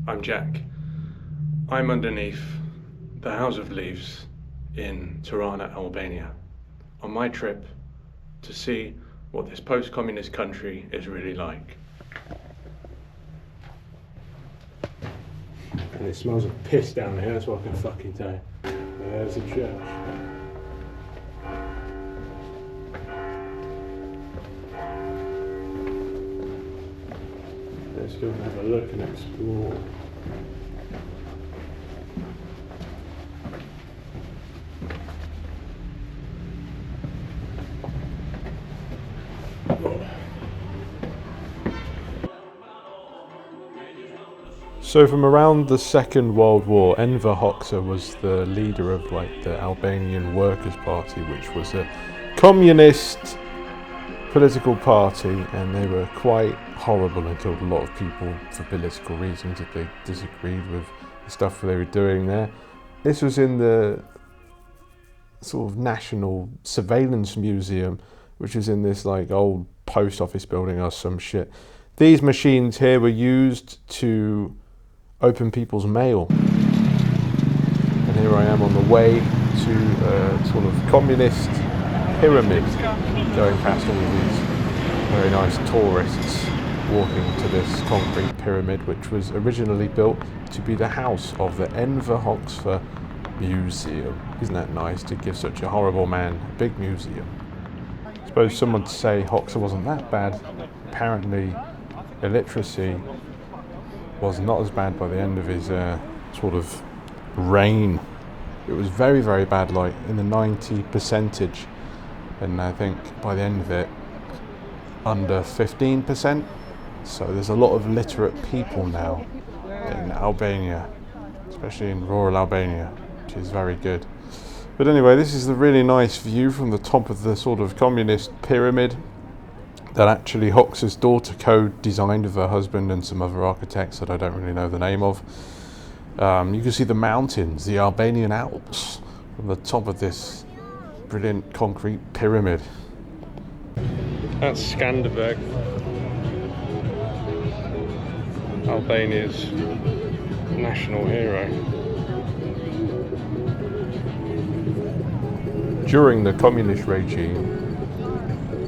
I'm Jack. I'm underneath the House of Leaves in Tirana, Albania, on my trip to see what this post-communist country is really like. And it smells of piss down here, that's what I can fucking tell you. There's a church. Let's go and have a look and explore. So from around the Second World War, Enver Hoxha was the leader of the Albanian Workers' Party, which was a communist political party, and they were quite horrible and killed a lot of people for political reasons if they disagreed with the stuff they were doing there. This was in the sort of National Surveillance Museum, which is in this old post office building or some shit. These machines here were used to open people's mail. And here I am on the way to a sort of communist pyramid, going past all of these very nice tourists walking to this concrete pyramid, which was originally built to be the house of the Enver Hoxha Museum. Isn't that nice to give such a horrible man a big museum? I suppose someone would say Hoxha wasn't that bad. Apparently illiteracy was not as bad by the end of his sort of reign. It was very, very bad, in the 90 percentage, and I think by the end of it, under 15%. So there's a lot of literate people now in Albania, especially in rural Albania, which is very good. But anyway, this is the really nice view from the top of the sort of communist pyramid that actually Hoxha's daughter co-designed with her husband and some other architects that I don't really know the name of. You can see the mountains, the Albanian Alps, from the top of this brilliant concrete pyramid. That's Skanderberg, Albania's national hero. During the communist regime,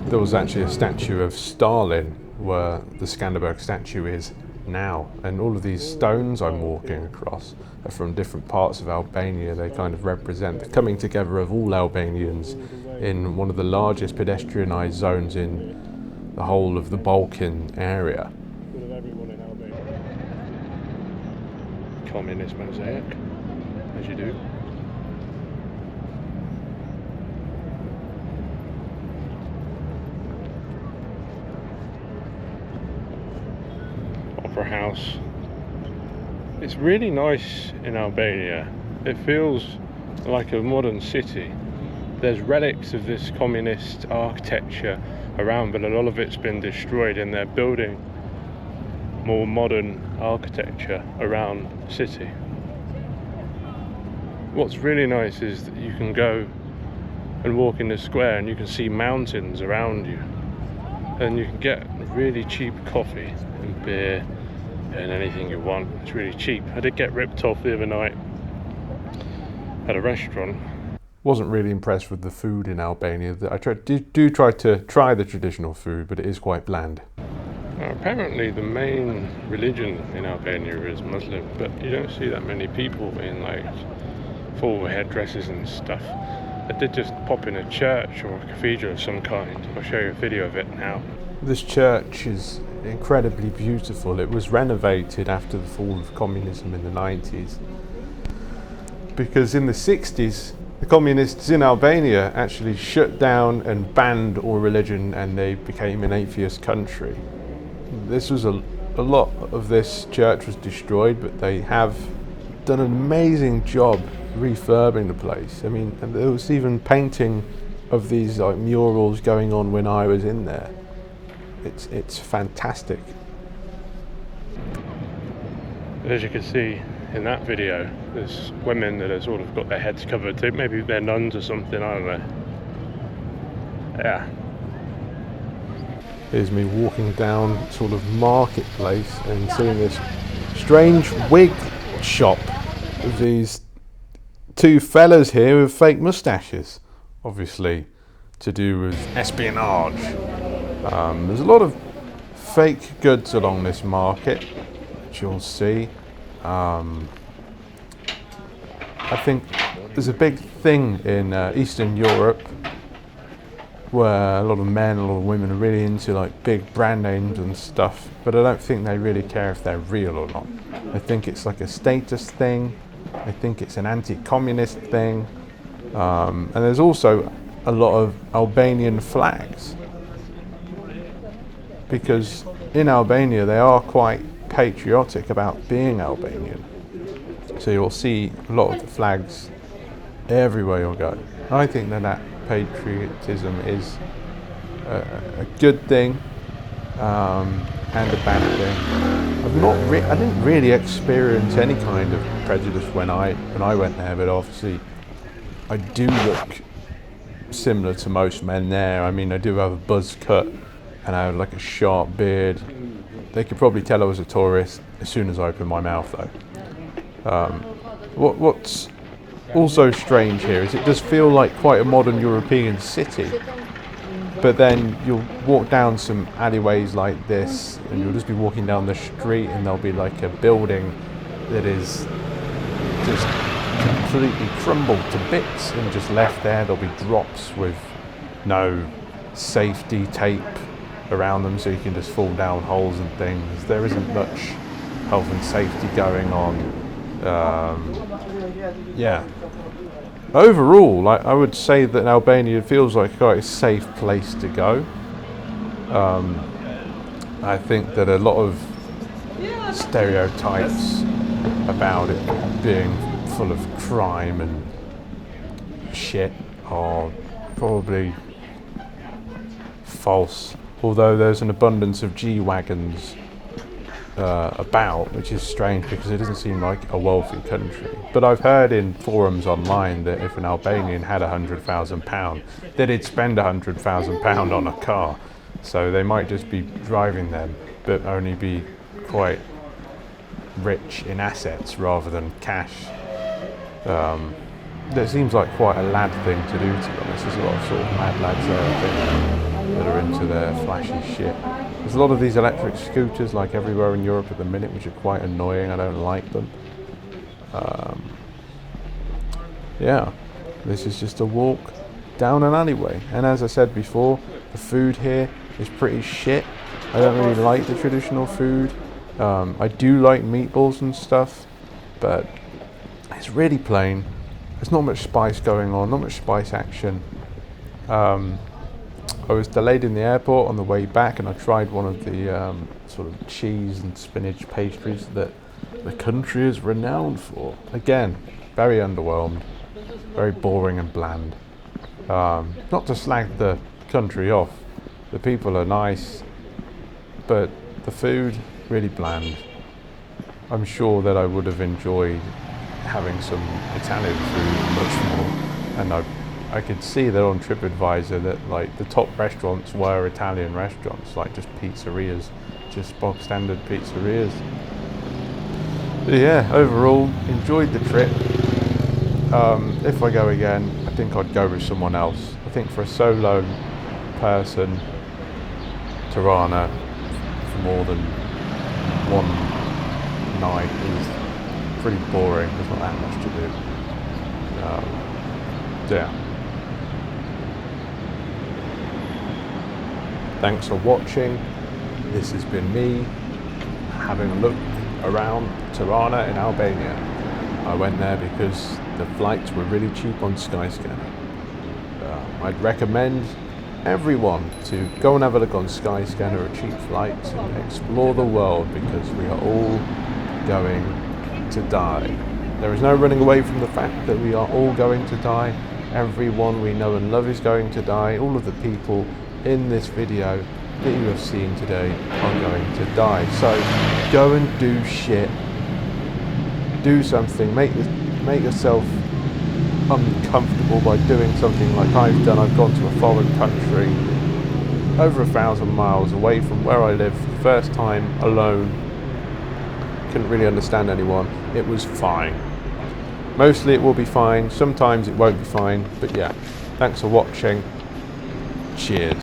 there was actually a statue of Stalin where the Skanderberg statue is now, and all of these stones I'm walking across are from different parts of Albania. They kind of represent the coming together of all Albanians in one of the largest pedestrianised zones in the whole of the Balkan area. Communist mosaic, as you do. Opera House. It's really nice in Albania. It feels like a modern city. There's relics of this communist architecture around, but a lot of it's been destroyed, and they're building more modern architecture around the city. What's really nice is that you can go and walk in the square and you can see mountains around you, and you can get really cheap coffee and beer and anything you want. It's really cheap. I did get ripped off the other night at a restaurant. Wasn't really impressed with the food in Albania. I try to try the traditional food, but it is quite bland. Apparently the main religion in Albania is Muslim, but you don't see that many people in full headdresses and stuff. I did just pop in a church or a cathedral of some kind. I'll show you a video of it now. This church is incredibly beautiful. It was renovated after the fall of communism in the 90s, because in the 60s the communists in Albania actually shut down and banned all religion, and they became an atheist country. This was a lot of this church was destroyed, but they have done an amazing job refurbing the place. I mean, and there was even painting of these murals going on when I was in there. It's fantastic. As you can see in that video, there's women that have sort of got their heads covered. Maybe they're nuns or something, I don't know. Yeah. Here's me walking down sort of marketplace and seeing this strange wig shop with these two fellas here with fake moustaches, obviously to do with espionage. There's a lot of fake goods along this market, which you'll see. I think there's a big thing in Eastern Europe where a lot of men, a lot of women are really into like big brand names and stuff, but I don't think they really care if they're real or not. I think it's like a status thing. I think it's an anti-communist thing. And there's also a lot of Albanian flags, because in Albania they are quite patriotic about being Albanian. So you'll see a lot of the flags everywhere you'll go. I think that patriotism is a good thing and a bad thing. I didn't really experience any kind of prejudice when I went there, but obviously I do look similar to most men there. I mean, I do have a buzz cut and I have like a sharp beard. They could probably tell I was a tourist as soon as I opened my mouth though. What's also strange here is it does feel like quite a modern European city, but then you'll walk down some alleyways like this and you'll just be walking down the street and there'll be like a building that is just completely crumbled to bits and just left there. There'll be drops with no safety tape around them so you can just fall down holes and things. There isn't much health and safety going on. Yeah. Overall, I would say that Albania feels like quite a safe place to go. I think that a lot of stereotypes about it being full of crime and shit are probably false. Although there's an abundance of G-Wagons about, which is strange because it doesn't seem like a wealthy country. But I've heard in forums online that if an Albanian had £100,000, that he'd spend £100,000 on a car. So they might just be driving them, but only be quite rich in assets rather than cash. That seems like quite a lad thing to do, to be honest. There's a lot of sort of mad lads there, I think, that are into their flashy shit. There's a lot of these electric scooters like everywhere in Europe at the minute, which are quite annoying. I don't like them. Yeah, this is just a walk down an alleyway. And as I said before, the food here is pretty shit. I don't really like the traditional food. I do like meatballs and stuff, but it's really plain. There's not much spice going on, not much spice action. I was delayed in the airport on the way back and I tried one of the sort of cheese and spinach pastries that the country is renowned for. Again, very underwhelmed, very boring and bland. Not to slag the country off, the people are nice, but the food, really bland. I'm sure that I would have enjoyed having some Italian food much more, and I could see that on TripAdvisor that like the top restaurants were Italian restaurants, like just pizzerias, just bog standard pizzerias. But yeah, overall, enjoyed the trip. If I go again, I think I'd go with someone else. I think for a solo person, Tirana for more than one night is pretty boring. There's not that much to do. Yeah. Thanks for watching. This has been me having a look around Tirana in Albania. I went there because the flights were really cheap on Skyscanner. I'd recommend everyone to go and have a look on Skyscanner at cheap flights and explore the world, because we are all going to die. There is no running away from the fact that we are all going to die. Everyone we know and love is going to die. All of the people in this video that you have seen today are going to die. So go and do shit. Do something. Make yourself uncomfortable by doing something like I've done. I've gone to a foreign country over 1,000 miles away from where I live, first time alone, couldn't really understand anyone. It was fine. Mostly it will be fine, sometimes it won't be fine, but yeah. Thanks for watching. Cheers.